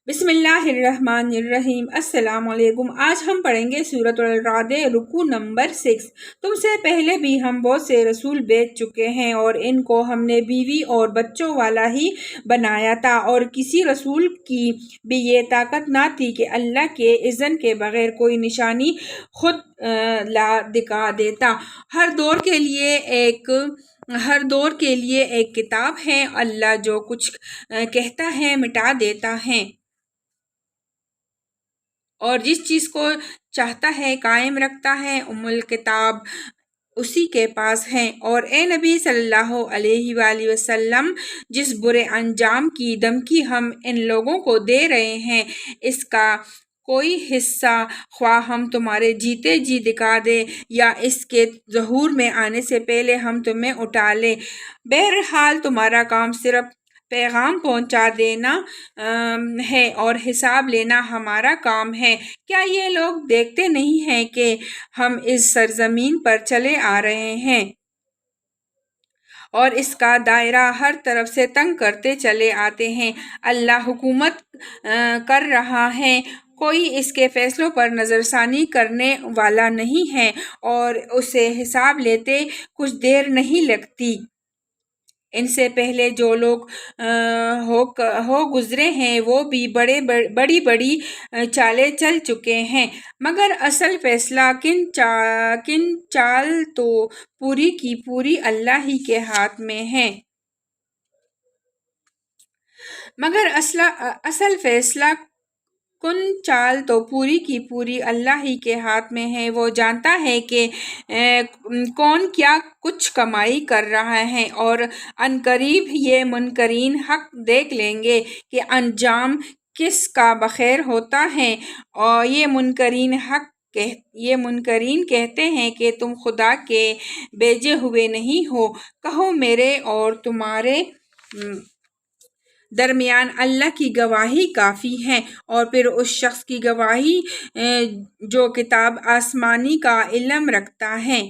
بسم اللہ الرحمن الرحیم۔ السلام علیکم۔ آج ہم پڑھیں گے سورۃ الرعد رکوع نمبر 6۔ تم سے پہلے بھی ہم بہت سے رسول بھیج چکے ہیں اور ان کو ہم نے بیوی اور بچوں والا ہی بنایا تھا، اور کسی رسول کی بھی یہ طاقت نہ تھی کہ اللہ کے اذن کے بغیر کوئی نشانی خود لا دکھا دیتا۔ ہر دور کے لیے ایک کتاب ہے۔ اللہ جو کچھ کہتا ہے مٹا دیتا ہے، اور جس چیز کو چاہتا ہے قائم رکھتا ہے۔ الکتاب اسی کے پاس ہے۔ اور اے نبی صلی اللہ علیہ وآلہ وسلم، جس برے انجام کی دھمکی ہم ان لوگوں کو دے رہے ہیں، اس کا کوئی حصہ خواہ ہم تمہارے جیتے جی دکھا دیں یا اس کے ظہور میں آنے سے پہلے ہم تمہیں اٹھا لیں، بہرحال تمہارا کام صرف پیغام پہنچا دینا ہے اور حساب لینا ہمارا کام ہے۔ کیا یہ لوگ دیکھتے نہیں ہیں کہ ہم اس سرزمین پر چلے آ رہے ہیں اور اس کا دائرہ ہر طرف سے تنگ کرتے چلے آتے ہیں؟ اللہ حکومت کر رہا ہے، کوئی اس کے فیصلوں پر نظر ثانی کرنے والا نہیں ہے، اور اسے حساب لیتے کچھ دیر نہیں لگتی۔ ان سے پہلے جو لوگ ہو گزرے ہیں وہ بھی بڑی بڑی چالیں چل چکے ہیں، مگر اصل فیصلہ کن چال تو پوری کی پوری اللہ ہی کے ہاتھ میں ہے۔ مگر اصل فیصلہ کن چال تو پوری کی پوری اللہ ہی کے ہاتھ میں ہے۔ وہ جانتا ہے کہ کون کیا کچھ کمائی کر رہا ہے، اور عنقریب یہ منکرین حق دیکھ لیں گے کہ انجام کس کا بخیر ہوتا ہے۔ اور یہ منکرین کہتے ہیں کہ تم خدا کے بھیجے ہوئے نہیں ہو۔ کہو میرے اور تمہارے درمیان اللہ کی گواہی کافی ہے، اور پھر اس شخص کی گواہی جو کتاب آسمانی کا علم رکھتا ہے۔